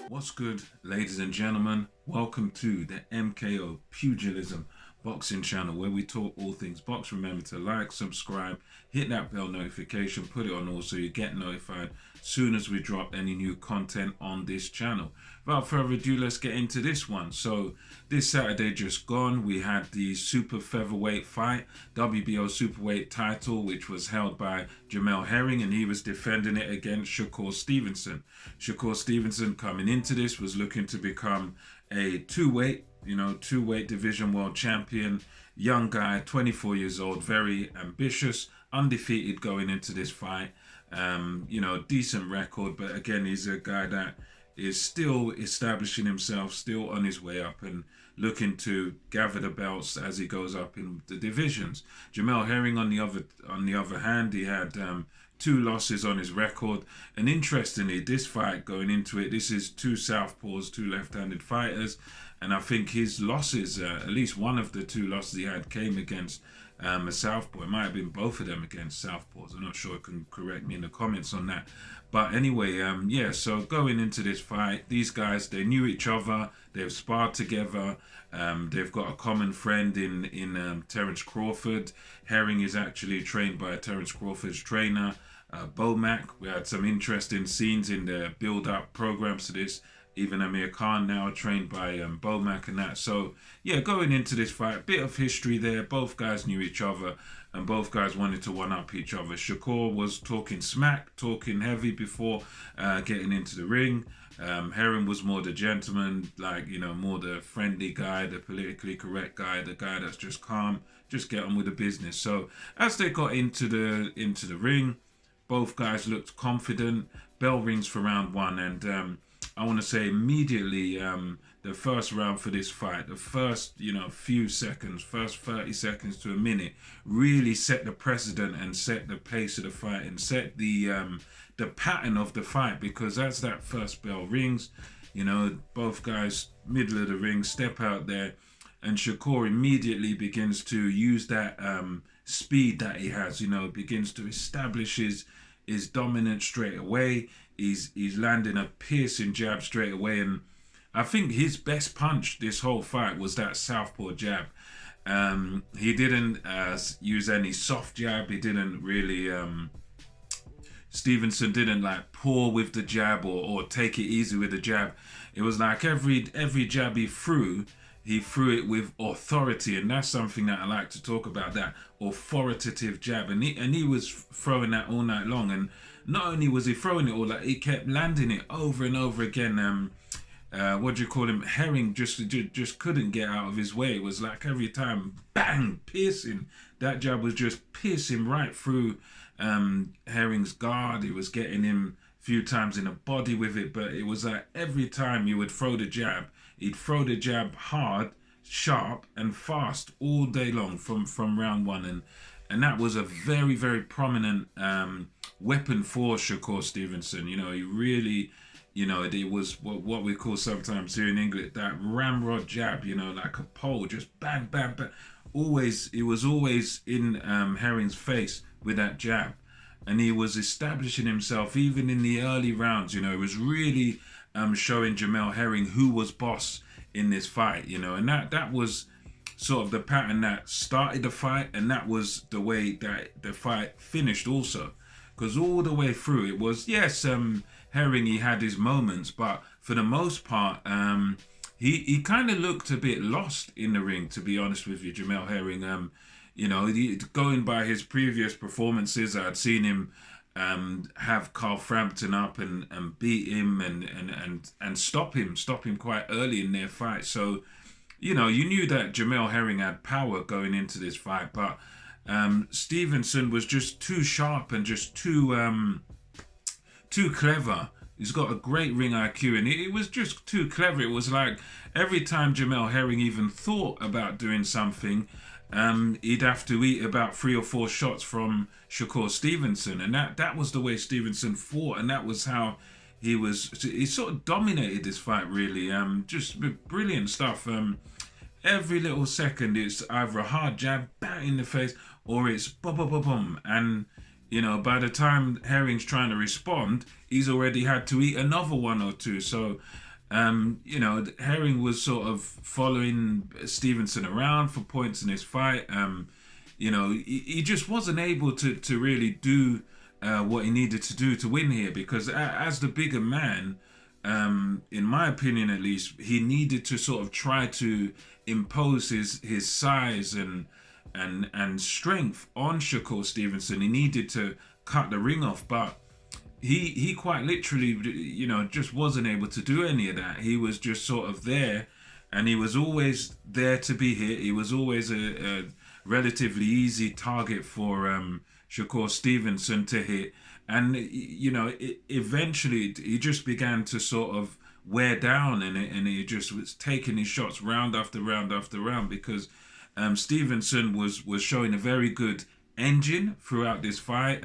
What's good, ladies and gentlemen? Welcome to the MKO Pugilism Boxing channel where we talk all things box. Remember to like, subscribe, hit that bell notification, put it on all so you get notified soon as we drop any new content on this channel. Without further ado, let's get into this one. So this Saturday just gone, we had the super featherweight fight, WBO superweight title, which was held by Jamel Herring, and he was defending it against Shakur Stevenson. Shakur Stevenson coming into this was looking to become a two-weight division world champion. Young guy, 24 years old, very ambitious, undefeated going into this fight. Decent record, but again, he's a guy that is still establishing himself, still on his way up and looking to gather the belts as he goes up in the divisions. Jamel Herring, on the other hand, he had two losses on his record. And interestingly, this fight going into it, this is two southpaws, two left-handed fighters, and I think his losses, at least one of the two losses he had, came against a southpaw. It might have been both of them against southpaws. I'm not sure. You can correct me in the comments on that. But anyway, so going into this fight, these guys, they knew each other. They've sparred together. They've got a common friend in Terence Crawford. Herring is actually trained by Terence Crawford's trainer, Bomac. We had some interesting scenes in the build-up programs to this. Even Amir Khan now trained by Bomac and that. So, yeah, going into this fight, bit of history there. Both guys knew each other and both guys wanted to one-up each other. Shakur was talking smack, talking heavy before getting into the ring. Herring was more the gentleman, more the friendly guy, the politically correct guy, the guy that's just calm, just get on with the business. So, as they got into the ring, both guys looked confident. Bell rings for round one, and I want to say immediately, the first round for this fight, the first, few seconds, first 30 seconds to a minute, really set the precedent and set the pace of the fight and set the pattern of the fight, because as that first bell rings, both guys, middle of the ring, step out there, and Shakur immediately begins to use that speed that he has, begins to establish his dominance straight away. He's landing a piercing jab straight away, and I think his best punch this whole fight was that southpaw jab. He didn't use any soft jab. He didn't really. Stevenson didn't pour with the jab or take it easy with the jab. It was like every jab he threw it with authority, and that's something that I like to talk about, that authoritative jab. And he was throwing that all night long, and not only was he throwing it all, he kept landing it over and over again. Herring just couldn't get out of his way. It was like every time, bang, piercing. That jab was just piercing right through Herring's guard. It was getting him a few times in the body with it, but it was like every time you would throw the jab, he'd throw the jab hard, sharp, and fast all day long from round one. And that was a very, very prominent weapon for Shakur Stevenson. He really, it was what we call sometimes here in England, that ramrod jab, like a pole, just bang, bang, bang. It was always in Herring's face with that jab. And he was establishing himself even in the early rounds. It was really showing Jamel Herring who was boss in this fight, and that was sort of the pattern that started the fight, and that was the way that the fight finished also. Because all the way through it was, yes, Herring, he had his moments, but for the most part, he kind of looked a bit lost in the ring, to be honest with you, Jamel Herring. Going by his previous performances, I'd seen him have Carl Frampton up and beat him and stop him quite early in their fight. So, you knew that Jamel Herring had power going into this fight, but Stevenson was just too sharp and just too clever. He's got a great ring IQ, and it was just too clever. It was like every time Jamel Herring even thought about doing something, he'd have to eat about 3 or 4 shots from Shakur Stevenson, and that was the way Stevenson fought, and that was how he sort of dominated this fight, really. Just brilliant stuff. Every little second, it's either a hard jab, bang in the face, or it's boom, boom, boom, boom, and by the time Herring's trying to respond, he's already had to eat another one or two. So Herring was sort of following Stevenson around for points in his fight. He just wasn't able to really do what he needed to do to win here because as the bigger man, in my opinion at least, he needed to sort of try to impose his size and strength on Shakur Stevenson. He needed to cut the ring off, but he quite literally, just wasn't able to do any of that. He was just sort of there, and he was always there to be hit. He was always a relatively easy target for Shakur Stevenson to hit. And, eventually he just began to sort of wear down, and he just was taking his shots round after round after round because Stevenson was showing a very good engine throughout this fight.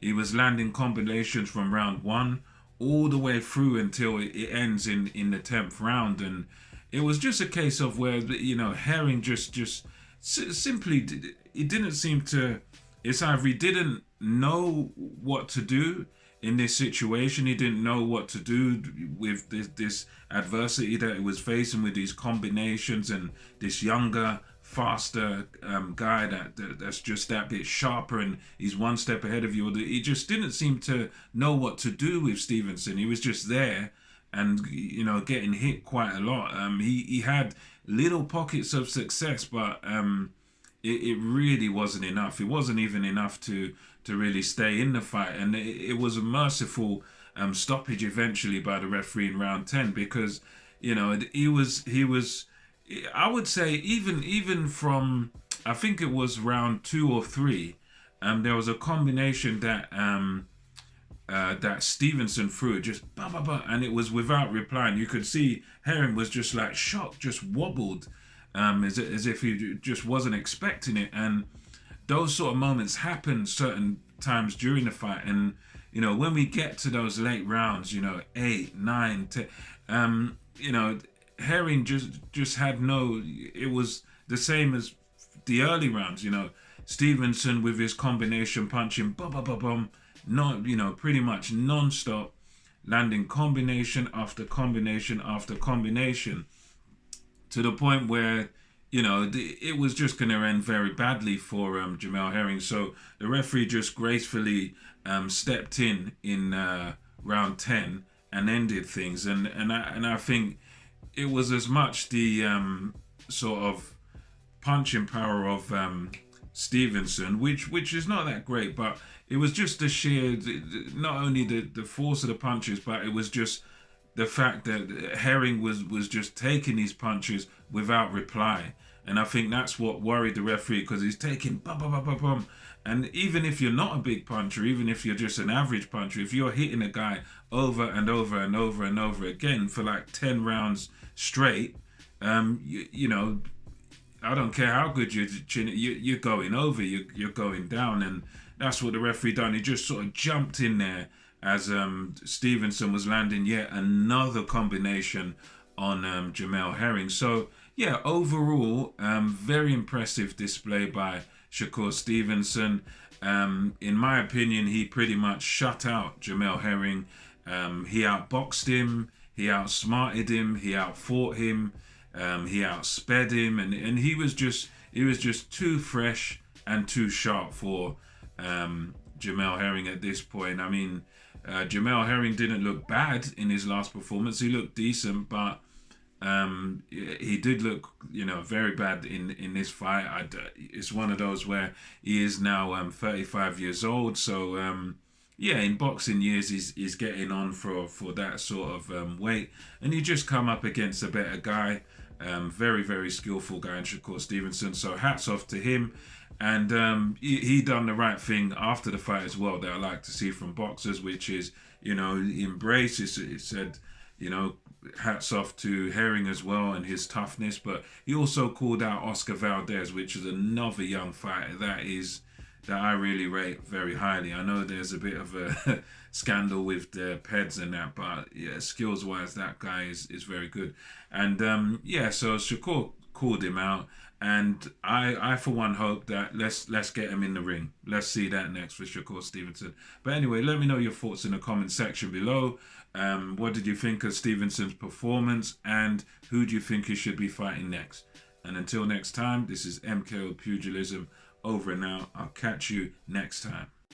He was landing combinations from round one all the way through until it ends in the 10th round. And it was just a case of where, Herring just simply, it didn't seem to, it's either he didn't know what to do in this situation, he didn't know what to do with this adversity that he was facing with these combinations and this younger, faster guy that's just that bit sharper and he's one step ahead of you. He just didn't seem to know what to do with Stevenson. He was just there and getting hit quite a lot. He had little pockets of success, but it really wasn't enough. It wasn't even enough to really stay in the fight, and it was a merciful stoppage eventually by the referee in round 10 because he was I would say even from, I think it was round 2 or 3, there was a combination that Stevenson threw, just bah, bah, bah, and it was without replying. You could see Herring was just like shocked, just wobbled, as if he just wasn't expecting it. And those sort of moments happen certain times during the fight. And when we get to those late rounds, 8, 9, 10, Herring just had no. It was the same as the early rounds. Stevenson with his combination punching, bum bum bum bum, not pretty much non-stop, landing combination after combination after combination, to the point where it was just going to end very badly for Jamel Herring. So the referee just gracefully stepped in round 10 and ended things. And I think it was as much the sort of punching power of Stevenson, which is not that great, but it was just the sheer, not only the force of the punches, but it was just the fact that Herring was just taking these punches without reply. And I think that's what worried the referee, because he's taking bum, bum, bum, bum, bum. And even if you're not a big puncher, even if you're just an average puncher, if you're hitting a guy over and over and over and over again for like 10 rounds straight, I don't care how good you're going over, you're going down. And that's what the referee done. He just sort of jumped in there as Stevenson was landing yet another combination on Jamel Herring. So yeah, overall, very impressive display by Shakur Stevenson. In my opinion, he pretty much shut out Jamel Herring. He outboxed him, he outsmarted him, he outfought him, he outsped him, and he was just too fresh and too sharp for Jamel Herring at this point. I mean, Jamel Herring didn't look bad in his last performance. He looked decent, but he did look, very bad in this fight. It's one of those where he is now 35 years old. So, in boxing years, he's getting on for that sort of weight. And you just come up against a better guy, very, very skillful guy in Shakur Stevenson. So hats off to him. And he done the right thing after the fight as well that I like to see from boxers, which is, embrace. It said, hats off to Herring as well and his toughness. But he also called out Oscar Valdez, which is another young fighter that I really rate very highly. I know there's a bit of a scandal with the PEDs and that, but yeah, skills-wise, that guy is very good. And so Shakur called him out. And I for one hope that let's get him in the ring. Let's see that next for Shakur Stevenson. But anyway, let me know your thoughts in the comment section below. What did you think of Stevenson's performance, and who do you think he should be fighting next? And until next time, this is MKO Pugilism over and out. I'll catch you next time.